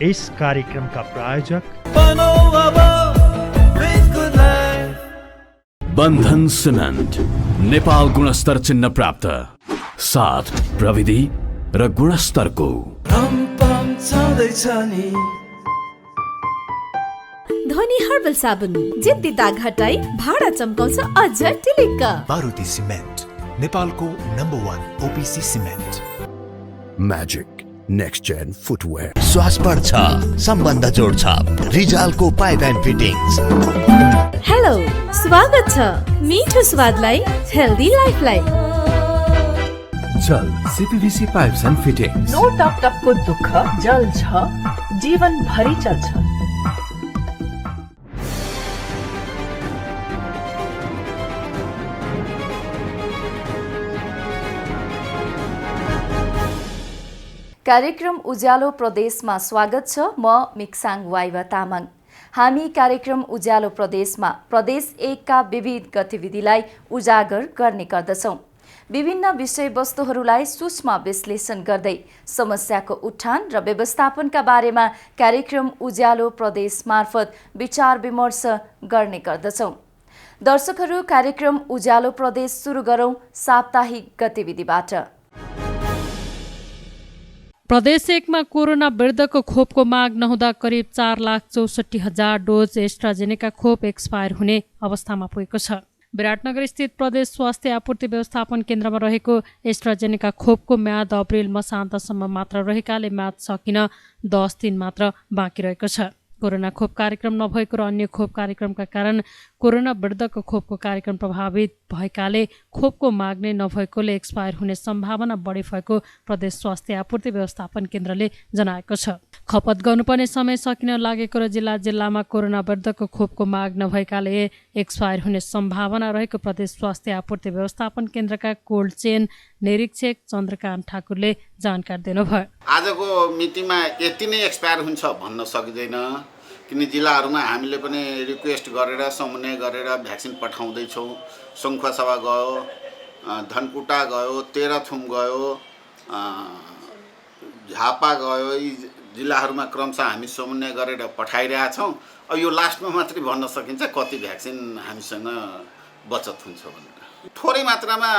इस कार्यक्रमका प्रायोजक बन्धन सिमेन्ट, नेपाल गुणस्तर चिन्ह प्राप्त, साथ प्रविधि र गुणस्तरको ध्वनि हर्बल साबुन जिद्दी दाग हटाई भाडा चम्काउँछ अझ टिलिक्क। बारुदी सिमेन्ट, नेपालको number 1 OPC cement. Magic next gen footwear, श्वास पर्छ, सम्बन्ध जोड्छ, रिजालको पाइप एन्ड फिटिङ्स। हेलो, स्वागत छ मिठो स्वादलाई, हेल्दी लाइफलाई। Jal CPVC pipes and fittings. No टक टकको दुःख जल छ, जीवन भरि चल्छ। कार्यक्रम उज्यालो प्रदेशमा स्वागत छ। म मिक्साङ वाइवा तामाङ। हामी कार्यक्रम उज्यालो प्रदेशमा प्रदेश 1 का विविध गतिविधिलाई उजागर गर्ने गर्दछौँ। विभिन्न विषयवस्तुहरूलाई सूक्ष्म विश्लेषण गर्दै समस्याको उठान र व्यवस्थापनका बारेमा कार्यक्रम उज्यालो प्रदेश मार्फत विचार विमर्श गर्ने गर्दछौँ। दर्शकहरू, कार्यक्रम उज्यालो प्रदेश सुरु गरौँ साप्ताहिक गतिविधिबाट। प्रदेश 1 मा कोरोना विरुद्धको खोपको माग नहुँदा करिब 4,64,000 डोज एस्ट्राजेनेका खोप एक्सपायर हुने अवस्थामा पुगेको छ। विराटनगर स्थित प्रदेश स्वास्थ्य आपूर्ति व्यवस्थापन केन्द्रमा रहेको एस्ट्राजेनेका खोपको म्याद अप्रिल मसान्तसम्म मात्र रहेकाले म्याद सकिन 10 दिन मात्र बाँकी रहेको छ। कोरोना खोप कार्यक्रम नभएको र अन्य खोप कार्यक्रमका कारण कोरोना विरुद्धको खोपको कार्यक्रम प्रभावित भएकाले खोपको माग नै नभएकोले एक्सपायर हुने सम्भावना बढी भएको प्रदेश स्वास्थ्य आपूर्ति व्यवस्थापन केन्द्रले जनाएको छ। खपत गर्नुपर्ने समय सकिन लागेको र जिल्लामा कोरोना विरुद्धको खोपको माग नभएकाले एक्सपायर हुने सम्भावना रहेको प्रदेश स्वास्थ्य आपूर्ति व्यवस्थापन केन्द्रका कोल्ड चेन निरीक्षक चन्द्रकान्त ठाकुरले जानकारी दिनुभयो। आजको मितिमा यति नै एक्सपायर हुन्छ भन्न सकिँदैन, किन जिल्लाहरूमा हामीले पनि रिक्वेस्ट गरेर समन्वय गरेर भ्याक्सिन पठाउँदैछौँ। सङ्खुवासभा गयो, धनकुटा गयो, तेह्रथुम गयो, झापा गयो, यी जिल्लाहरूमा क्रमशः हामी समन्वय गरेर पठाइरहेछौँ। अब यो लास्टमा मात्रै भन्न सकिन्छ कति भ्याक्सिन हामीसँग बचत हुन्छ भनेर। थोरै मात्रामा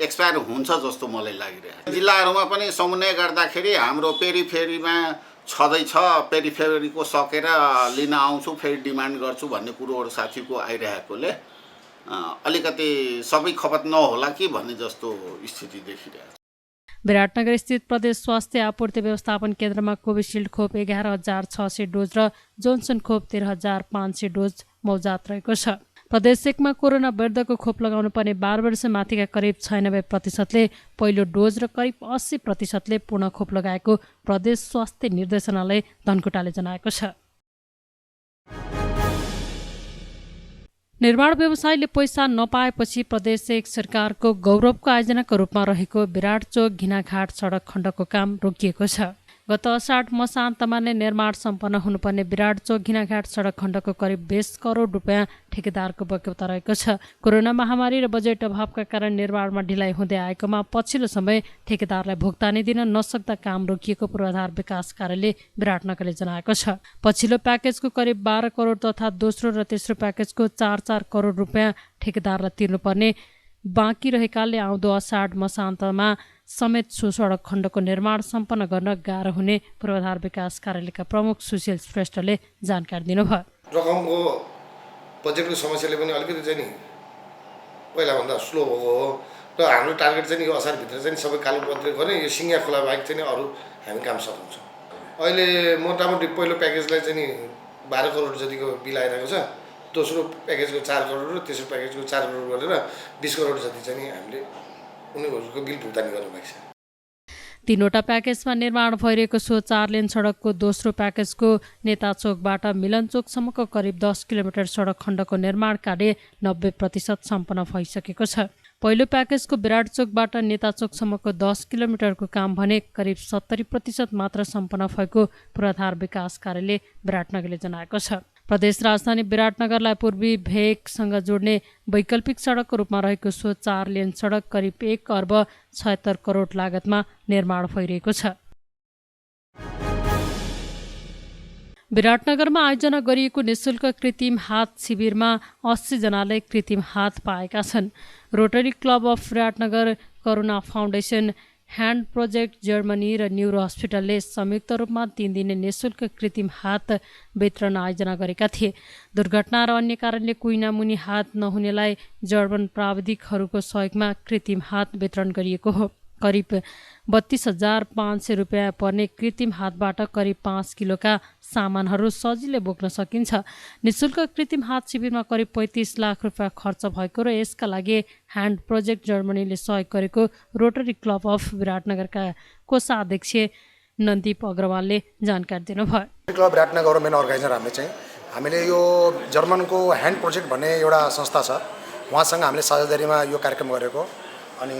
एक्सपायर हुन्छ जस्तो मलाई लागिरहेको छ। जिल्लाहरूमा पनि समन्वय गर्दाखेरि हाम्रो पेरिफेरीमा छँदैछ, पेरिफेरीको सकेर लिन आउँछु, फेरि डिमान्ड गर्छु भन्ने कुरोहरू साथीको आइरहेकोले अलिकति सबै खपत नहोला कि भन्ने जस्तो स्थिति देखिरहेको छ। विराटनगर स्थित प्रदेश स्वास्थ्य आपूर्ति व्यवस्थापन केन्द्रमा कोभिसिल्ड खोप 11,600 डोज र जोन्सन खोप 13,500 डोज मौजात रहेको छ। प्रदेश 1 मा कोरोना विरुद्धको खोप लगाउनु पर्ने 12 वर्ष माथिका करिब 96% पहिलो डोज र करिब 80% पूर्ण खोप लगाएको प्रदेश स्वास्थ्य निर्देशनालय धनकुटाले जनाएको छ। निर्माण व्यवसायले पैसा नपाएपछि प्रदेश 1 सरकारको गौरवको आयोजनाको रूपमा रहेको विराट चोक घिनाघाट सडक खण्डको काम रोकिएको छ। गत अषाढ मसान्तमा नै निर्माण सम्पन्न हुनुपर्ने विराट चोक घिनाघाट सडक खण्डको करिब 20 करोड रुपियाँ ठेकेदारको बक्यौता रहेको छ। कोरोना महामारी र बजेट अभावका कारण निर्माणमा ढिलाइ हुँदै आएकोमा पछिल्लो समय ठेकेदारलाई भुक्तानी दिन नसक्दा काम रोकिएको पूर्वाधार विकास कार्यालय विराटनगरले जनाएको छ। पछिल्लो प्याकेजको करिब 12 करोड तथा दोस्रो र तेस्रो प्याकेजको 4-4 करोड रुपियाँ ठेकेदारलाई तिर्नुपर्ने बाँकी रहेकाले आउँदो अषाढ मसान्तमा समेत सो सडक खण्डको निर्माण सम्पन्न गर्न गाह्रो हुने पूर्वाधार विकास कार्यालयका प्रमुख सुशील श्रेष्ठले जानकारी दिनुभयो। रकमको बजेटको समस्याले पनि अलिकति चाहिँ नि पहिलाभन्दा स्लो भएको हो र हाम्रो टार्गेट चाहिँ यो असारभित्र चाहिँ सबै कालोपत्री गर्ने, यो सिङ्गा खोला बाहेक चाहिँ अरू हामी काम सघाउँछौँ। अहिले मोटामोटी पहिलो प्याकेजलाई चाहिँ नि 12 करोड जतिको बिल आइरहेको छ। दोस्रो प्याकेजको 4 करोड र तेस्रो प्याकेजको 4 करोड गरेर 20 करोड जति चाहिँ हामीले उनीहरूको बिल भुक्तानी गर्नु भएको छ। तीनवटा प्याकेजमा निर्माण भइरहेको सो 4 लेन सडकको दोस्रो प्याकेजको नेता चोकबाट मिलन चोकसम्मको करिब 10 किलोमिटर सडक खण्डको निर्माण कार्य 90% सम्पन्न भइसकेको छ। पहिलो प्याकेजको विराट चोकबाट नेता चोकसम्मको 10 किलोमिटरको काम भने करिब 70% मात्र सम्पन्न भएको पूर्वाधार विकास कार्यालय विराटनगरले जनाएको छ। प्रदेश राजधानी विराटनगरलाई पूर्वी भेगसँग जोड्ने वैकल्पिक सडकको रूपमा रहेको सो 4 लेन सडक करिब 1 अर्ब 76 करोड लागतमा निर्माण भइरहेको छ। विराटनगरमा आयोजना गरिएको निशुल्क कृत्रिम हात शिविरमा 80 जनाले कृत्रिम हात पाएका छन्। Rotary club of Biratnagar, Karuna foundation, hand project Germany र न्युरो हस्पिटलले संयुक्त रूपमा 3 दिने निशुल्क कृत्रिम हात वितरण आयोजना गरेका थिए। दुर्घटना र अन्य कारणले कुइनामुनि हात नहुनेलाई जर्मन प्राविधिकहरूको सहयोगमा कृत्रिम हात वितरण गरिएको हो। करिब 32,500 रुपियाँ पर्ने कृत्रिम हातबाट करिब 5 किलोका सामानहरू सजिलै बोक्न सकिन्छ। निशुल्क कृत्रिम हात शिविरमा करिब 35 लाख रुपियाँ खर्च भएको र यसका लागि ह्यान्ड प्रोजेक्ट जर्मनीले सहयोग गरेको रोटरी क्लब अफ विराटनगरका कोषाध्यक्ष नन्दीप अग्रवालले जानकारी दिनुभयो। क्लब विराटनगर मेन अर्गनाइजर हामीले यो जर्मनको ह्यान्ड प्रोजेक्ट भन्ने एउटा संस्था छ, उहाँसँग हामीले साझेदारीमा यो कार्यक्रम गरेको। अनि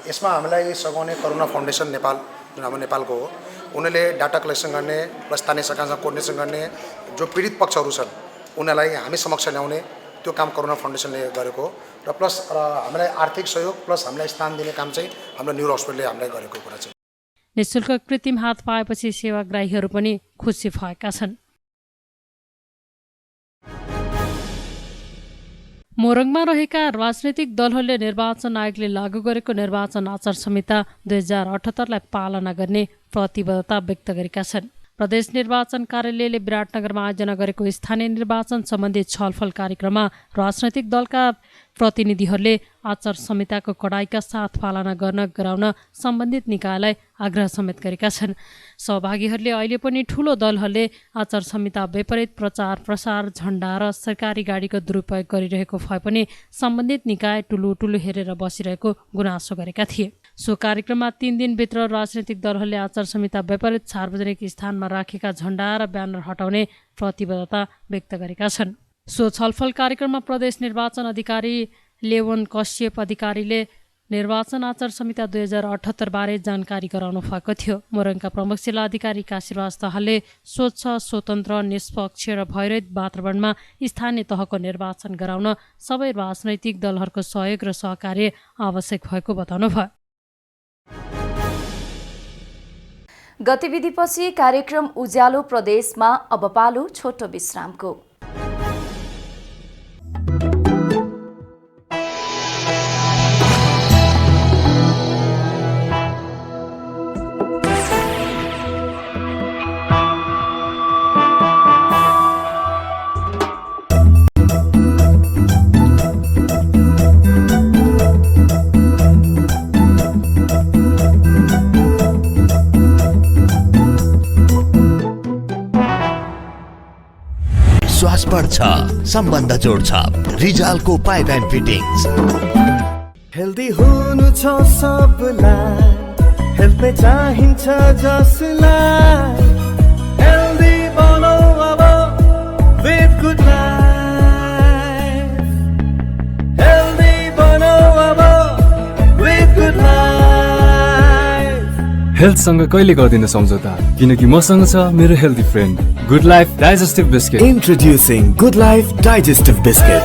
यसमा हामीलाई सघाउने करुणा फाउन्डेसन नेपाल, जुन हाम्रो नेपालको हो, उनीहरूले डाटा कलेक्सन गर्ने र स्थानीय सरकारसँग कोर्डिनेसन गर्ने, जो पीडित पक्षहरू छन् उनीहरूलाई हामी समक्ष ल्याउने त्यो काम करुणा फाउन्डेसनले गरेको र प्लस हामीलाई आर्थिक सहयोग प्लस हामीलाई स्थान दिने काम चाहिँ हाम्रो न्युरो हस्पिटलले हामीलाई गरेको कुरा चाहिँ। निशुल्क कृत्रिम हात पाएपछि सेवाग्राहीहरू पनि खुसी भएका छन्। मोरङमा रहेका राजनैतिक दलहरूले निर्वाचन आयोगले लागू गरेको निर्वाचन आचार संहिता 2078लाई पालना गर्ने प्रतिबद्धता व्यक्त गरेका छन्। प्रदेश निर्वाचन कार्यालयले विराटनगरमा आयोजना गरेको स्थानीय निर्वाचन सम्बन्धी छलफल कार्यक्रममा राजनैतिक दलका प्रतिनिधिहरूले आचार संहिताको कडाइका साथ पालना गराउन सम्बन्धित निकायलाई आग्रह समेत गरेका छन्। सहभागीहरूले अहिले पनि ठूलो दलहरूले आचार संहिता विपरीत प्रचार प्रसार, झण्डा र सरकारी गाडीको दुरुपयोग गरिरहेको भए पनि सम्बन्धित निकाय टुलु हेरेर बसिरहेको गुनासो गरेका थिए। सो कार्यक्रममा 3 दिनभित्र राजनैतिक दलहरूले आचार संहिता विपरीत सार्वजनिक स्थानमा राखेका झण्डा र ब्यानर हटाउने प्रतिबद्धता व्यक्त गरेका छन्। सो छलफल कार्यक्रममा प्रदेश निर्वाचन अधिकारी लेवन कश्यप अधिकारीले निर्वाचन आचार संहिता 2078 बारे जानकारी गराउनु भएको थियो। मोरङका प्रमुख जिल्ला अधिकारी काशीराज दाहालले स्वच्छ, स्वतन्त्र, निष्पक्ष र भयरहित वातावरणमा स्थानीय तहको निर्वाचन गराउन सबै राजनैतिक दलहरूको सहयोग र सहकार्य आवश्यक भएको बताउनुभयो। गतिविधिपछि कार्यक्रम उज्यालो प्रदेशमा अब पालो छोटो विश्रामको। श्वास बढ्छ, सम्बन्ध जोड्छ, रिजालको पाइप एन्ड फिटिङ्स। हेल्दी हुनु छ सबलाई, हेल्थ चाहिन्छ जसलाई, हेल्दी बनाऊ अब विथ गुड लाइफ, हेल्दी बनाऊ अब विथ गुड लाइफ। हेल्थसँग कहिले गर्दिन सम्झौता, किनकि मसँग छ मेरो healthy friend good life digestive biscuit. Introducing Good Life Digestive Biscuit.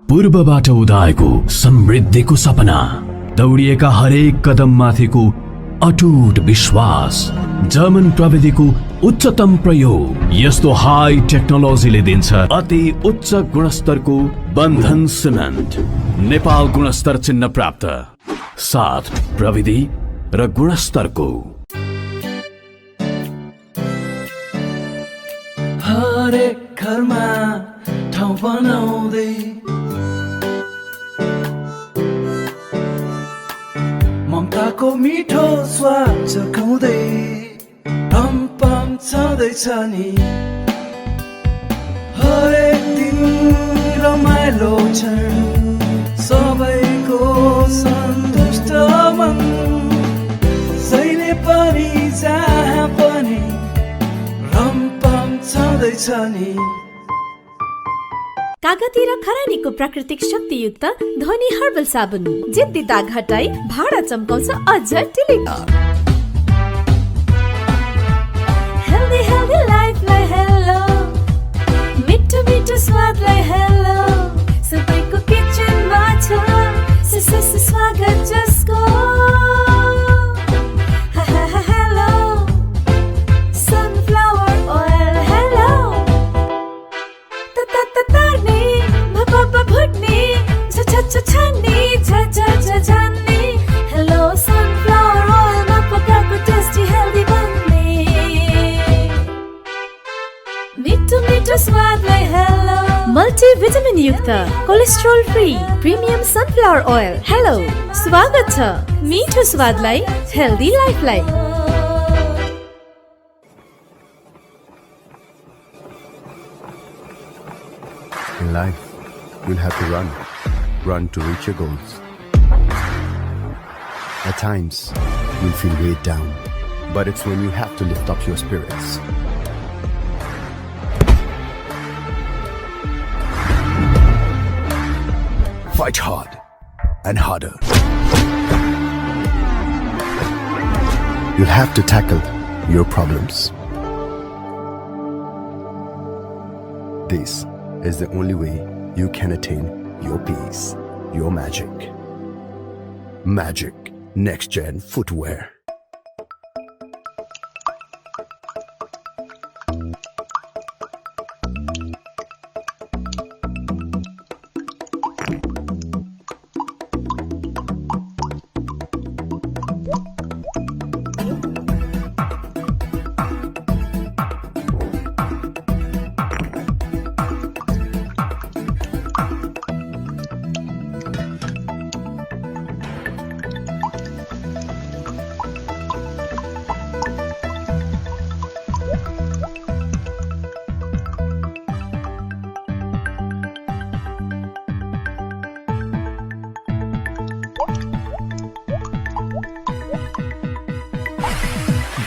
पूर्वबाट उदाएको समृद्धिको सपना, दौडिएका हरेक कदम माथिको अटुट विश्वास, जर्मन प्रविधिको उच्चतम प्रयोग, यस्तो हाई टेक्नोलोजीले दिन्छ अति उच्च गुणस्तरको बन्धन सिमेन्ट। नेपाल गुणस्तर चिन्ह प्राप्त, साथ प्रविधि र गुणस्तरको। हरेक घरमा ठाउँ बनाउँदै ममताको मिठो स्वाद चखाउँदै पम पम छँदैछ नि। हरेक दिन रमाइलो क्षण, सबैको सन्तुष्ट मन, जहिले पनि जहाँ पनि रमपम छँदैछ नि। कागती र खरानीको प्राकृतिक शक्तियुक्त ध्वनि हर्बल साबुन, जिद्दी दाग हटाई भाडा चम्काउँछ अझ टिलिक। हेल्दी हेल्दी लाइफलाई हेलो, मिठो मिठो स्वादलाई हेलो, सबैको किचनमा छ स्वागत जसको। हेलो युक्त cholesterol free premium sunflower oil. Hello, स्वागत छ मिठो स्वादलाई healthy लाइफलाई। In life, you'll have to run to reach your goals. At times, you'll feel weighed down, but it's when you have to lift up your spirits. Fight hard and harder. You'll have to tackle your problems. This is the only way you can attain your peace, your magic. Magic Next Gen Footwear.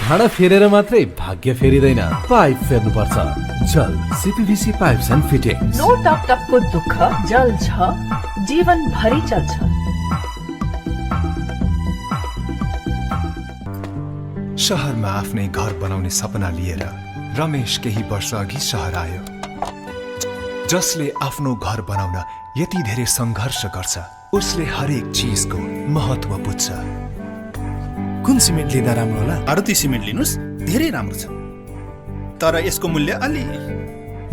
भाडा फेरेर मात्रै भाग्य फेरिदैन, pipe फेर्नुपर्छ। Jal CPVC pipes and fittings. No टप टपको दुःख जल छ, जीवन भरि चल्छ। शहरमा आफ्नै घर बनाउने सपना लिएर रमेश केही वर्ष अघि शहर आयो। जसले आफ्नो घर बनाउन यति धेरै सङ्घर्ष गर्छ, उसले हरेक चीजको महत्व बुझ्छ। कुन सिमेन्ट लिँदा राम्रो होला? आरती सिमेन्ट लिनुस्, धेरै राम्रो छ, तर यसको मूल्य अलि।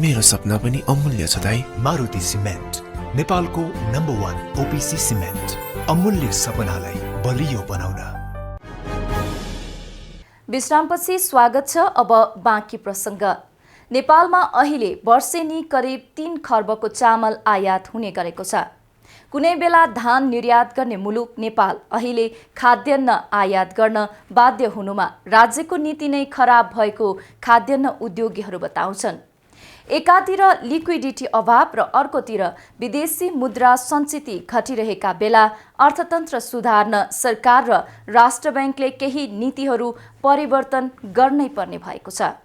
मेरो सपना पनि अमूल्य छ दाइ। मारुति सिमेन्ट, नेपालको नम्बर 1 ओपिसी सिमेन्ट, अमूल्य सपनालाई बलियो बनाउन। विश्रामपछि स्वागत छ। अब बाँकी प्रसङ्ग। नेपालमा अहिले वर्षेनी करिब 3 खर्बको चामल आयात हुने गरेको छ। कुनै बेला धान निर्यात गर्ने मुलुक नेपाल अहिले खाद्यान्न आयात गर्न बाध्य हुनुमा राज्यको नीति नै खराब भएको खाद्यान्न उद्योगीहरू बताउँछन्। एकातिर लिक्विडिटी अभाव र अर्कोतिर विदेशी मुद्रा सञ्चिति घटिरहेका बेला अर्थतन्त्र सुधार्न सरकार र राष्ट्र ब्याङ्कले केही नीतिहरू परिवर्तन गर्नै पर्ने भएको छ।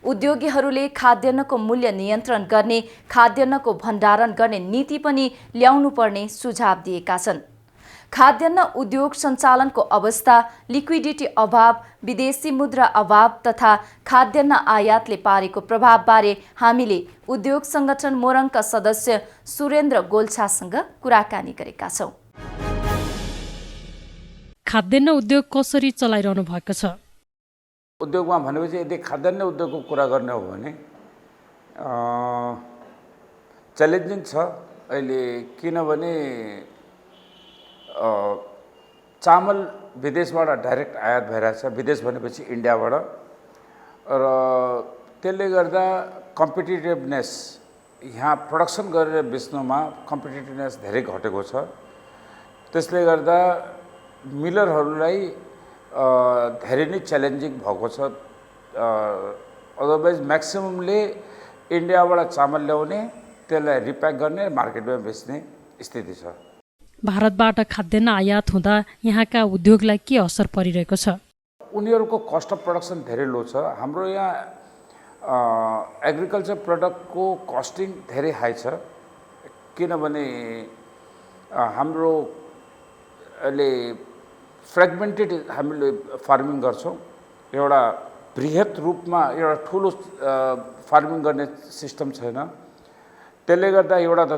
उद्योगीहरूले खाद्यान्नको मूल्य नियन्त्रण गर्ने, खाद्यान्नको भण्डारण गर्ने नीति पनि ल्याउनु पर्ने सुझाव दिएका छन्। खाद्यान्न उद्योग सञ्चालनको अवस्था, लिक्विडिटी अभाव, विदेशी मुद्रा अभाव तथा खाद्यान्न आयातले पारेको प्रभावबारे हामीले उद्योग संगठन मोरङका सदस्य सुरेन्द्र गोल्छासँग कुराकानी गरेका छौँ। खाद्यान्न उद्योग कसरी चलाइरहनु भएको छ? उद्योगमा भनेपछि यदि खाद्यान्न उद्योगको कुरा गर्ने हो भने च्यालेन्जिङ छ अहिले, किनभने चामल विदेशबाट डाइरेक्ट आयात भइरहेछ। विदेश भनेपछि इन्डियाबाट, र त्यसले गर्दा कम्पिटिटिभनेस, यहाँ प्रडक्सन गरेर बेच्नुमा कम्पिटिटिभनेस धेरै घटेको छ। त्यसले गर्दा मिलरहरूलाई धेरै नै च्यालेन्जिङ भएको छ। अदरवाइज म्याक्सिममले इन्डियाबाट चामल ल्याउने, त्यसलाई रिप्याक गर्ने, मार्केटमा बेच्ने स्थिति छ। भारतबाट खाद्यान्न आयात हुँदा यहाँका उद्योगलाई के असर परिरहेको छ? उनीहरूको कस्ट अफ प्रोडक्सन धेरै लो छ। हाम्रो यहाँ एग्रिकल्चर प्रडक्टको कस्टिङ धेरै हाई छ, किनभने हाम्रो अहिले फ्रेगमेन्टेड हामीले फार्मिङ गर्छौँ। एउटा बृहत रूपमा एउटा ठुलो फार्मिङ गर्ने सिस्टम छैन। त्यसले गर्दा एउटा त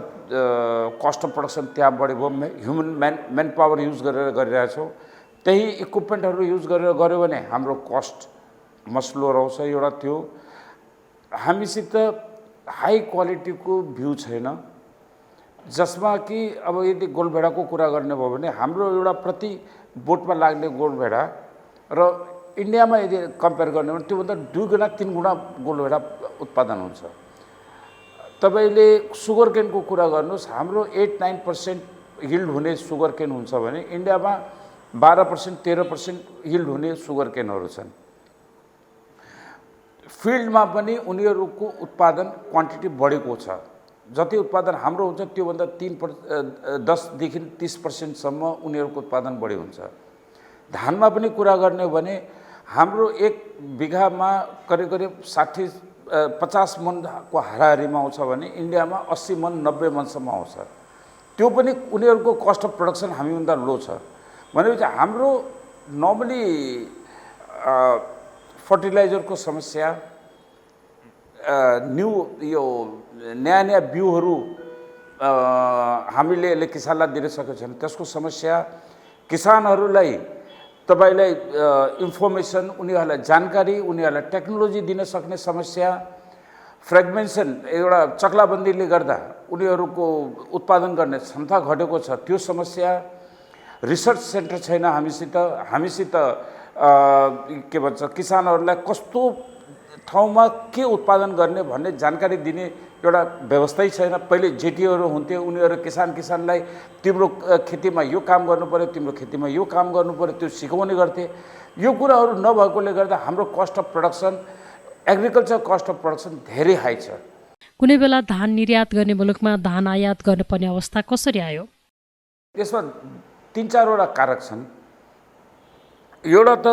कस्ट अफ प्रोडक्सन त्यहाँ बढी भयो। ह्युमन म्यान पावर युज गरेर गरिरहेछौँ। त्यही इक्विपमेन्टहरू युज गरेर गऱ्यो भने हाम्रो कस्ट मस्ट लोर आउँछ। एउटा त्यो हामीसित हाई क्वालिटीको भ्यू छैन, जसमा कि अब यदि गोलभेडाको कुरा गर्ने भयो भने हाम्रो एउटा प्रति बोटमा लाग्ने गोलभेडा र इन्डियामा यदि कम्पेयर गर्ने हो भने त्योभन्दा 2 गुणा 3 गुणा गोलभेडा उत्पादन हुन्छ। तपाईँले सुगर केनको कुरा गर्नुहोस्, हाम्रो 8-9% हिल्ड हुने सुगर केन हुन्छ भने इन्डियामा 12% 13% हिल्ड हुने सुगर केनहरू छन्। फिल्डमा पनि उनीहरूको उत्पादन क्वान्टिटी बढेको छ। जति उत्पादन हाम्रो हुन्छ त्योभन्दा 10 देखि 30% उनीहरूको उत्पादन बढी हुन्छ। धानमा पनि कुरा गर्ने हो भने हाम्रो 1 बिघामा करिब 50 मनको हाराहारीमा आउँछ भने इन्डियामा 80 मन 90 मनसम्म आउँछ। त्यो पनि उनीहरूको कस्ट अफ प्रोडक्सन हामीभन्दा लो छ। भनेपछि हाम्रो नर्मली फर्टिलाइजरको समस्या, न्यू यो नयाँ बिउहरू हामीले किसानलाई दिन सकेको छैन, त्यसको समस्या, किसानहरूलाई तपाईलाई इन्फर्मेसन, उनीहरूलाई जानकारी, उनीहरूलाई टेक्नोलोजी दिन सक्ने समस्या, फ्रेगमेन्सन एउटा चक्लाबन्दीले गर्दा उनीहरूको उत्पादन गर्ने क्षमता घटेको छ, त्यो समस्या, रिसर्च सेन्टर छैन हामीसित के भन्छ किसानहरूलाई कस्तो ठाउँमा के उत्पादन गर्ने भन्ने जानकारी दिने एउटा व्यवस्थै छैन। पहिले जेटीहरू हुन्थे, उनीहरू किसानलाई तिम्रो खेतीमा यो काम गर्नु पर्यो, तिम्रो खेतीमा यो काम गर्नु पर्यो, त्यो सिकाउने गर्थे। यो कुराहरू नभएकोले गर्दा हाम्रो cost of production, agriculture cost of production धेरै हाई छ। कुनै बेला धान निर्यात गर्ने मुलुकमा धान आयात गर्नुपर्ने अवस्था कसरी आयो? यसमा 3-4वटा कारक छन्। एउटा त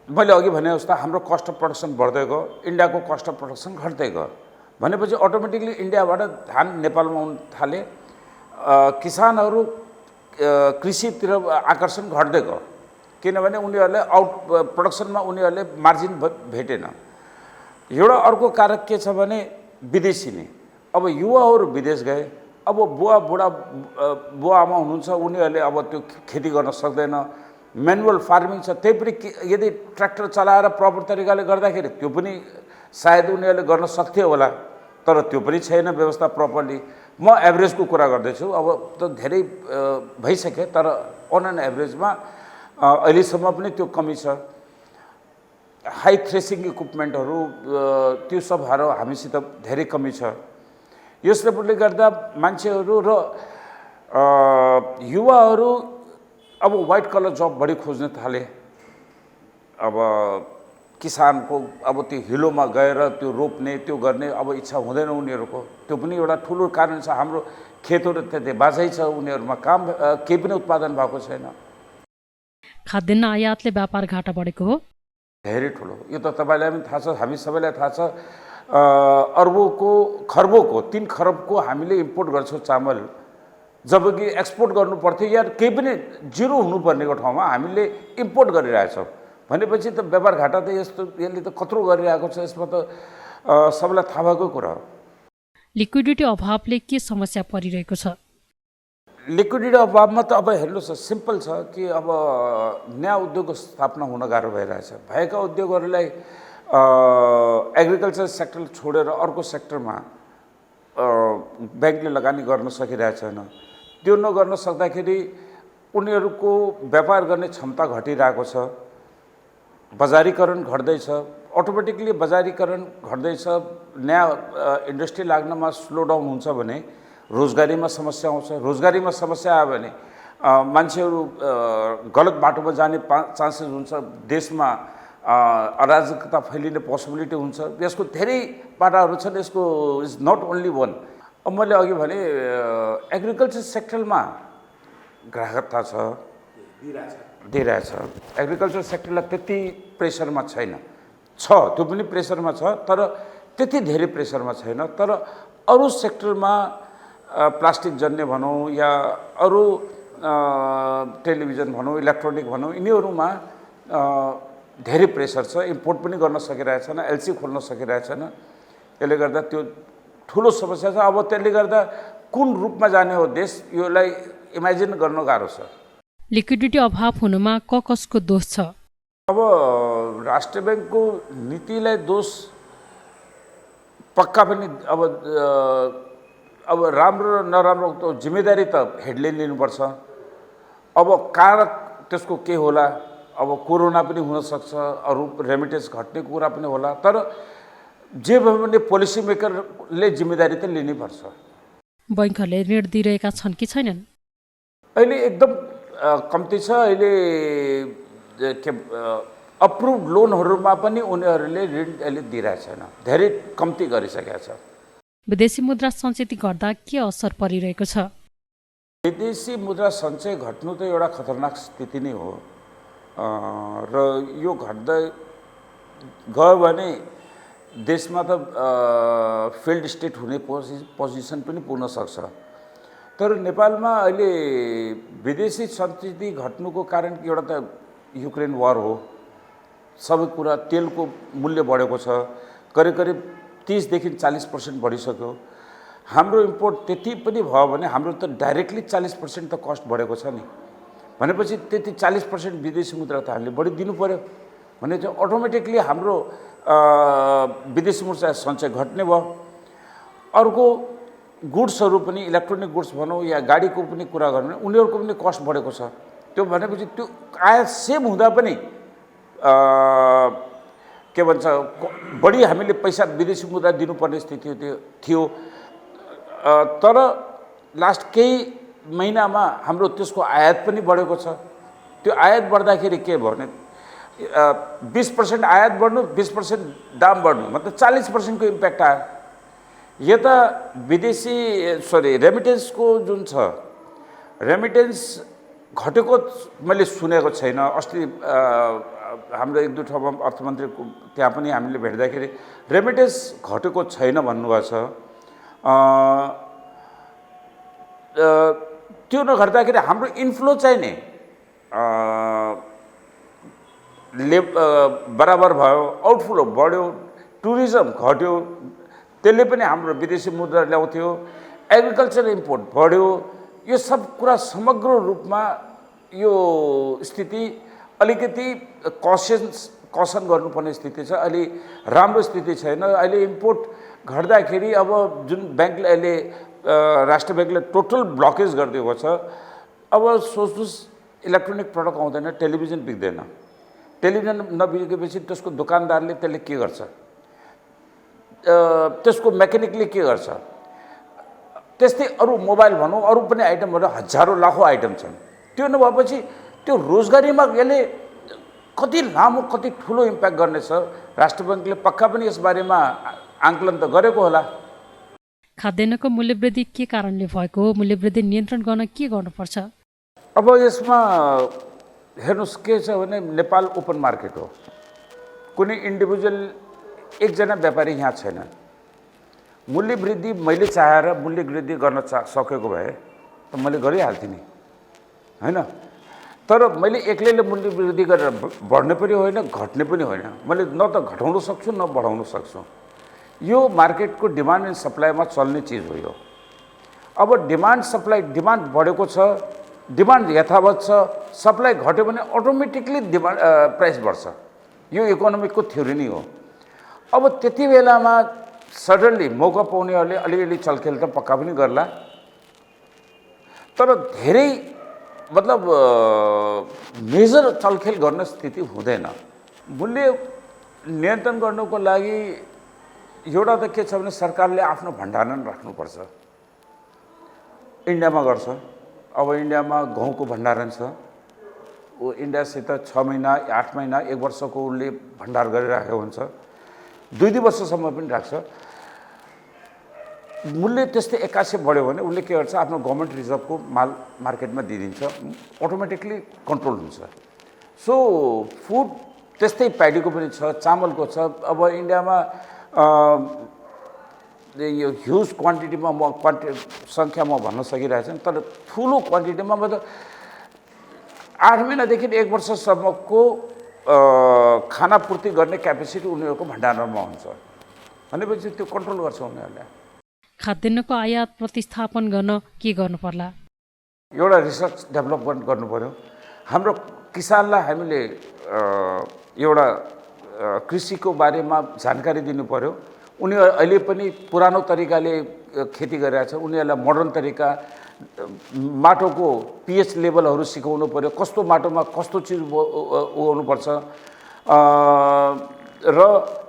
मैले अघि भने जस्तो हाम्रो कस्ट अफ प्रोडक्सन बढ्दै गयो, इन्डियाको कस्ट अफ प्रोडक्सन घट्दै गयो भनेपछि अटोमेटिकली इन्डियाबाट धान नेपालमा आउन थाले, किसानहरू कृषितिर आकर्षण घट्दै गयो किनभने उनीहरूलाई प्रोडक्सनमा उनीहरूले मार्जिन भेटेन। एउटा अर्को कारक के छ भने विदेशी नै, अब युवाहरू विदेश गए, अब बुवा आमा हुनुहुन्छ उनीहरूले अब त्यो खेती गर्न सक्दैन, म्यानुअल फार्मिङ छ, त्यही पनि यदि ट्र्याक्टर चलाएर प्रपर तरिकाले गर्दाखेरि त्यो पनि सायद उनीहरूले गर्न सक्थ्यो होला, तर त्यो पनि छैन व्यवस्था प्रपरली। म एभरेजको कुरा गर्दैछु, अब त धेरै भइसक्यो, तर अन एन एभरेजमा अहिलेसम्म पनि त्यो कमी छ। हाई थ्रेसिङ इक्विपमेन्टहरू त्यो सबहरू हामीसित धेरै कमी छ। यसले गर्दा मान्छेहरू र युवाहरू अब व्हाइट कलर जब बढी खोज्न थाले। अब किसानको अब त्यो हिलोमा गएर त्यो रोप्ने त्यो गर्ने अब इच्छा हुँदैन उनीहरूको, त्यो पनि एउटा ठुलो कारण छ। हाम्रो खेतहरू त्यति बाझै छ, उनीहरूमा काम केही पनि उत्पादन भएको छैन। खाद्यान्न आयातले व्यापार घाटा बढेको हो, धेरै ठुलो। यो त तपाईँलाई पनि थाहा छ, हामी सबैलाई थाहा छ। अर्बौंको खरबौंको 3 खरबको हामीले इम्पोर्ट गर्छौँ चामल, जबकि एक्सपोर्ट गर्नु पर्थ्यो। यार केही पनि जिरो हुनुपर्नेको ठाउँमा हामीले इम्पोर्ट गरिरहेछौँ भनेपछि त व्यापार घाटा त यसले त कत्रो गरिरहेको छ। यसमा त सबैलाई थाहा भएको कुरा हो। लिक्विडिटी अभावले के समस्या परिरहेको छ? लिक्विडिटी अभावमा त अब हेर्नुहोस्, सिम्पल छ कि अब नयाँ उद्योग स्थापना हुन गाह्रो भइरहेछ। भएका उद्योगहरूलाई एग्रिकल्चर सेक्टर छोडेर अर्को सेक्टरमा ब्याङ्कले लगानी गर्न सकिरहेको छैन। त्यो नगर्न सक्दाखेरि उनीहरूको व्यापार गर्ने क्षमता घटिरहेको छ, बजारीकरण घट्दैछ। अटोमेटिकली बजारीकरण घट्दैछ, नयाँ इन्डस्ट्री लाग्नमा स्लो डाउन हुन्छ भने रोजगारीमा समस्या आउँछ। रोजगारीमा समस्या आयो भने मान्छेहरू गलत बाटोमा जाने चान्सेस हुन्छ, देशमा अराजकता फैलिने पोसिबिलिटी हुन्छ। यसको धेरै पाटाहरू छन्, यसको इज नट ओन्ली वान। अब मैले अघि भने एग्रिकल्चर सेक्टरमा ग्राहकता छ, दिइरहेछ। एग्रिकल्चर सेक्टरलाई त्यति प्रेसरमा छैन, छ त्यो पनि प्रेसरमा छ, तर त्यति धेरै प्रेसरमा छैन। तर अरू सेक्टरमा प्लास्टिक जन्य भनौँ या अरू टेलिभिजन भनौँ, इलेक्ट्रोनिक भनौँ, यिनीहरूमा धेरै प्रेसर छ। इम्पोर्ट पनि गर्न सकिरहेछन्, एलसी खोल्न सकिरहेछन्। त्यसले गर्दा त्यो ठुलो समस्या छ। अब त्यसले गर्दा कुन रूपमा जाने हो देश, योलाई इमेजिन गर्न गाह्रो छ। लिक्विडिटी अभाव हुनुमा कसको दोष छ? अब राष्ट्र ब्याङ्कको नीतिलाई दोष पक्का पनि अब राम्रो र नराम्रो त जिम्मेदारी त हेडले लिनुपर्छ। अब कारक त्यसको के होला, अब कोरोना पनि हुनसक्छ, अरू रेमिटेन्स घट्ने कुरा पनि होला, तर जे भयो भने पोलिसी मेकरले जिम्मेदारी त लिनैपर्छ। बैङ्कहरूले ऋण दिइरहेका छन् कि छैनन्? अहिले एकदम कम्ती छ। अहिले के अप्रुभड लोनहरूमा पनि उनीहरूले ऋण अहिले दिइरहेको छैन, धेरै कम्ती गरिसकेका छ। विदेशी मुद्रा सञ्चय गर्दा के असर परिरहेको छ? विदेशी मुद्रा सञ्चय घट्नु त एउटा खतरनाक स्थिति नै हो र यो घट्दै गयो भने देशमा त फेल्ड स्टेट हुने पोजिसन पनि पुग्न सक्छ। तर नेपालमा अहिले विदेशी सञ्चित घट्नुको कारण एउटा त युक्रेन वार हो। सबै कुरा तेलको मूल्य बढेको छ, करिब करिब 30 देखि 40% बढिसक्यो। हाम्रो इम्पोर्ट त्यति पनि भयो भने हाम्रो त डाइरेक्टली 40% त कस्ट बढेको छ नि। भनेपछि त्यति 40% विदेशी मुद्रा त हामीले बढी दिनु पर्यो भने चाहिँ अटोमेटिकली हाम्रो विदेशी मुद्रा सञ्चय घट्ने भयो। अर्को गुड्सहरू पनि इलेक्ट्रोनिक गुड्स भनौँ या गाडीको पनि कुरा गर्नु भने उनीहरूको पनि कस्ट बढेको छ। त्यो भनेपछि त्यो आयात सेम हुँदा पनि के भन्छ बढी हामीले पैसा विदेशी मुद्रा दिनुपर्ने स्थिति थियो। तर लास्ट केही महिनामा हाम्रो त्यसको आयात पनि बढेको छ। त्यो आयात बढ्दाखेरि के भयो भने 20% आयात बढ्नु, 20% दाम बढ्नु, मतलब 40% को इम्प्याक्ट आयो। यता विदेशी रेमिटेन्सको जुन छ, रेमिटेन्स घटेको मैले सुनेको छैन। अस्ति हाम्रो एक दुई ठाउँमा अर्थमन्त्रीको त्यहाँ पनि हामीले भेट्दाखेरि रेमिटेन्स घटेको छैन भन्नुभएको छ। त्यो नघट्दाखेरि हाम्रो इन्फ्लो चाहिँ नि बराबर भयो, आउटफ्लो बढ्यो, टुरिज्म घट्यो, त्यसले पनि हाम्रो विदेशी मुद्रा ल्याउँथ्यो, एग्रिकल्चर इम्पोर्ट बढ्यो। यो सब कुरा समग्र रूपमा यो स्थिति अलिकति कसन गर्नुपर्ने स्थिति छ। अहिले राम्रो स्थिति छैन। अहिले इम्पोर्ट घट्दाखेरि अब जुन ब्याङ्कले अहिले राष्ट्र ब्याङ्कले टोटल ब्लकेज गरिदिएको छ। अब सोच्नुहोस् इलेक्ट्रोनिक प्रडक्ट आउँदैन, टेलिभिजन बिक्दैन। टेलिभिजन नबिकेपछि त्यसको दोकानदारले त्यसले के गर्छ, त्यसको मेकानिकले के गर्छ, त्यस्तै अरू मोबाइल भनौँ, अरू पनि आइटमहरू हजारौँ लाखौँ आइटम छन्। त्यो नभएपछि त्यो रोजगारीमा यसले कति लामो कति ठुलो इम्प्याक्ट गर्नेछ। राष्ट्र ब्याङ्कले पक्का पनि यसबारेमा आङ्कलन त गरेको होला। खाद्यान्नको मूल्यवृद्धि के कारणले भएको हो? मूल्यवृद्धि नियन्त्रण गर्न के गर्नुपर्छ? अब यसमा हेर्नुहोस् के छ भने नेपाल ओपन मार्केट हो। कुनै इन्डिभिजुअल एकजना व्यापारी यहाँ छैन। मूल्य वृद्धि मैले चाहेर मूल्य वृद्धि गर्न सकेको भए त मैले गरिहाल्थेँ नि, हैन? तर मैले एक्लैले मूल्य वृद्धि गरेर बढ्ने पनि होइन, घट्ने पनि होइन। मैले न त घटाउन सक्छु न बढाउन सक्छु। यो मार्केटको डिमान्ड एन्ड सप्लाईमा चल्ने चिज हो यो। अब डिमान्ड सप्लाई, डिमान्ड बढेको छ, डिमान्ड यथावत छ, सप्लाई घट्यो भने अटोमेटिकली डिमान्ड प्राइस बढ्छ। यो इकोनोमिकको थ्योरी नै हो। अब त्यति बेलामा सडनली मौका पाउनेहरूले अलिअलि चलखेल त पक्का पनि गर्ला, तर धेरै मतलब मेजर चलखेल गर्न स्थिति हुँदैन। मूल्य नियन्त्रण गर्नको लागि एउटा त के छ भने सरकारले आफ्नो भण्डारण राख्नुपर्छ। इन्डियामा गर्छ। अब इन्डियामा गहुँको भण्डारण छ, ऊ इन्डियासित 6 महिना 8 महिना 1 वर्षको उसले भण्डार गरिराखेको हुन्छ, 2 वर्षसम्म पनि राख्छ। मूल्य त्यस्तै 81 बढ्यो भने उसले के गर्छ, आफ्नो गभर्मेन्ट रिजर्भको माल मार्केटमा दिइदिन्छ, अटोमेटिकली कन्ट्रोल हुन्छ। सो फुड त्यस्तै प्याडीको पनि छ, चामलको छ। अब इन्डियामा यो ह्युज क्वान्टिटीमा सङ्ख्या म भन्न सकिरहेको छु, तर ठुलो क्वान्टिटीमा मतलब 8 महिनादेखि 1 वर्षसम्मको खानापूर्ति गर्ने क्यापेसिटी उनीहरूको भण्डारणमा हुन्छ। भनेपछि त्यो कन्ट्रोल गर्छ उनीहरूले। खाद्यान्नको आयात प्रतिस्थापन गर्न के गर्नु पर्ला? एउटा रिसर्च डेभलपमेन्ट गर्नु पर्यो। हाम्रो किसानलाई हामीले एउटा कृषिको बारेमा जानकारी दिनु पर्यो। उनीहरू अहिले पनि पुरानो तरिकाले खेती गरिरहेछ, उनीहरूलाई मोडर्न तरिका, माटोको पीएच लेभलहरू सिकाउनु पर्यो, कस्तो माटोमा कस्तो चिज उगाउनुपर्छ, र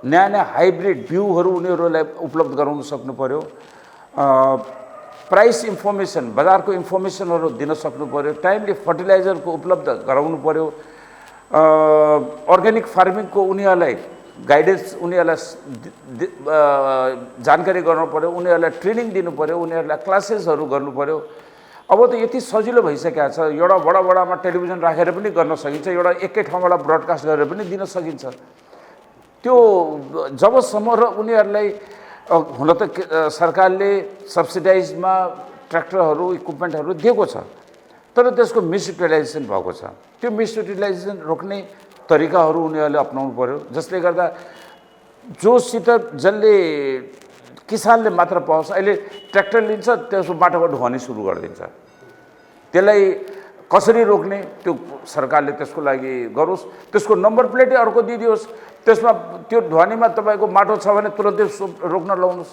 नयाँ नयाँ हाइब्रिड बिउहरू उनीहरूलाई उपलब्ध गराउन सक्नु पर्यो। प्राइस इन्फर्मेसन, बजारको इन्फर्मेसनहरू दिन सक्नु पर्यो। टाइमली फर्टिलाइजरको उपलब्ध गराउनु पर्यो। अर्ग्यानिक फार्मिङको उनीहरूलाई गाइडेन्स, उनीहरूलाई जानकारी गराउनु पर्यो, उनीहरूलाई ट्रेनिङ दिनु पर्यो, उनीहरूलाई क्लासेसहरू गर्नु पर्यो। अब त यति सजिलो भइसकेको छ, एउटा बडामा टेलिभिजन राखेर पनि गर्न सकिन्छ, एउटा एकै ठाउँबाट ब्रडकास्ट गरेर पनि दिन सकिन्छ। त्यो जबसम्म र उनीहरूलाई हुन त सरकारले सब्सिडाइजमा ट्र्याक्टरहरू, इक्विपमेन्टहरू दिएको छ, तर त्यसको मिसयुटिलाइजेसन भएको छ। त्यो मिसयुटिलाइजेसन रोक्ने तरिकाहरू उनीहरूले अपनाउनु पर्यो, जसले गर्दा जसले किसानले मात्र पाउँछ। अहिले ट्र्याक्टर लिन्छ, त्यसको बाटोबाट ढुवानी सुरु गरिदिन्छ। त्यसलाई कसरी रोक्ने, त्यो सरकारले त्यसको लागि गरोस्। त्यसको नम्बर प्लेटै अर्को दिइदियोस्, त्यसमा त्यो ढुवानीमा तपाईँको माटो छ भने तुरन्तै रोक्न लाउनुहोस्।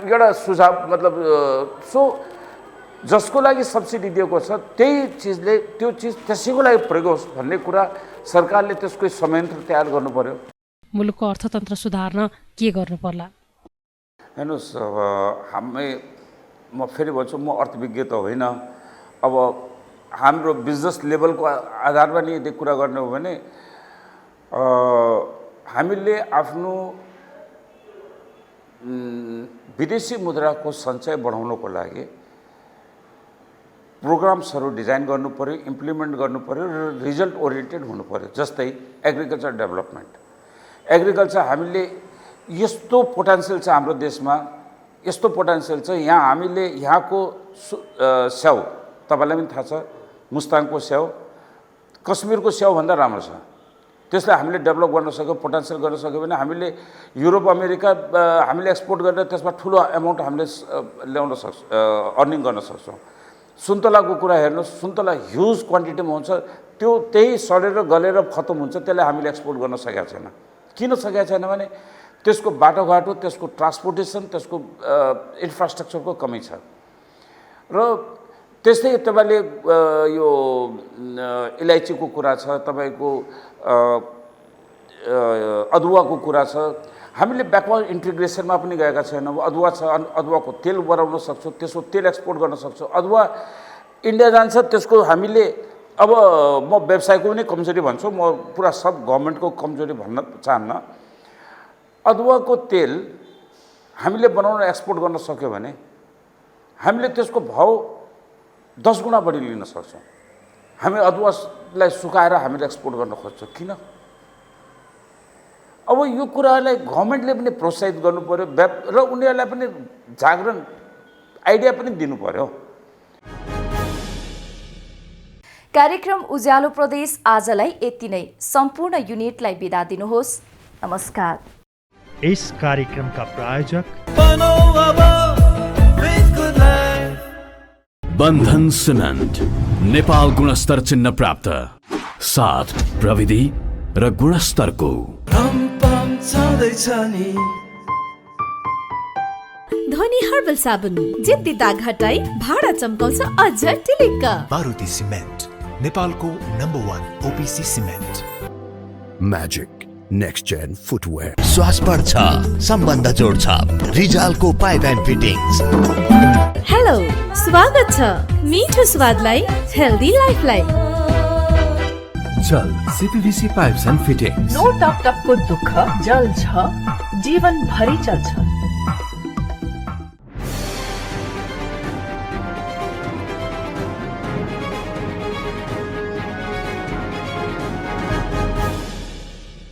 एउटा सुझाव, मतलब सो जसको लागि सब्सिडी दिएको छ त्यही चिजले त्यो चिज त्यसैको लागि प्रयोग होस् भन्ने कुरा सरकारले त्यसको संयन्त्र तयार गर्नु पर्यो। मुलुकको अर्थतन्त्र सुधार्न के गर्नु पर्ला? हेर्नुहोस्, म फेरि भन्छु, म अर्थविज्ञ त होइन। अब हाम्रो बिजनेस लेभलको आधारमा नि यदि कुरा गर्ने हो भने हामीले आफ्नो विदेशी मुद्राको सञ्चय बढाउनको लागि प्रोग्राम्सहरू डिजाइन गर्नु पर्यो, इम्प्लिमेन्ट गर्नु पर्यो र रिजल्ट ओरिएन्टेड हुनु पर्यो। जस्तै एग्रिकल्चर डेभलपमेन्ट, एग्रिकल्चर हामीले यस्तो पोटेन्सियल छ हाम्रो देशमा, यस्तो पोटेन्सियल छ। यहाँ हामीले यहाँको स्याउ, तपाईँलाई पनि थाहा छ, मुस्ताङको स्याउ कश्मीरको स्याउभन्दा राम्रो छ। त्यसलाई हामीले डेभलप गर्न सक्यो, पोटेन्सियल गर्न सक्यो भने हामीले युरोप, अमेरिका हामीले एक्सपोर्ट गरेर त्यसमा ठुलो एमाउन्ट हामीले ल्याउन सक्छौँ, अर्निङ गर्न सक्छौँ। सुन्तलाको कुरा हेर्नुहोस्, सुन्तला ह्युज क्वान्टिटीमा हुन्छ, त्यो त्यही सडेर गलेर खतम हुन्छ, त्यसलाई हामीले एक्सपोर्ट गर्न सकेका छैन। किन सकेका छैन भने त्यसको बाटोघाटो, त्यसको ट्रान्सपोर्टेसन, त्यसको इन्फ्रास्ट्रक्चरको कमी छ। र त्यस्तै तपाईँले यो इलायचीको कुरा छ, तपाईँको अदुवाको कुरा छ। हामीले ब्याकवर्ड इन्टिग्रेसनमा पनि गएका छैनौँ। अदुवा छ, अदुवाको तेल बनाउन सक्छौँ, त्यसको तेल एक्सपोर्ट गर्न सक्छौँ। अदुवा इन्डिया जान्छ, त्यसको हामीले अब म व्यवसायको पनि कमजोरी भन्छु, म पुरा सब गभर्मेन्टको कमजोरी भन्न चाहन्न। अदुवाको तेल हामीले बनाउन एक्सपोर्ट गर्न सक्यो भने हामीले त्यसको भाउ 10 गुणा बढी लिन सक्छौँ। हामी अदुवालाई सुकाएर हामीले एक्सपोर्ट गर्न खोज्छौँ, किन? अब यो कुरालाई गभर्मेन्टले पनि प्रोत्साहित गर्नु पर्यो र उनीहरूलाई पनि जागरण आइडिया पनि दिनु पर्यो। कार्यक्रम उज्यालो प्रदेश आजलाई यति नै। सम्पूर्ण युनिटलाई बिदा दिनुहोस्। नमस्कार। इस कार्यक्रम का प्रायोजक बन्धन सिमेन्ट, नेपाल गुणस्तर चिन्ह प्राप्त, साथ प्रविधि र गुणस्तरको। ध्वनि हर्बल साबुन जिद्दी दाग हटाई भाडा चम्काउँछ अझ टिलिक्क। बारुदी सिमेन्ट, नेपालको number 1 OPC cement. Magic Next Gen Footwear. श्वास बढ्छ, सम्बन्ध जोड्छ, रिजालको पाइप एन्ड फिटिङ्स। हेलो, स्वागत छ मिठो स्वादलाई, हेल्दी लाइफलाई। Jal CPVC pipes and fittings. No टक टकको दुःख जल छ, जीवन भरि चल्छ।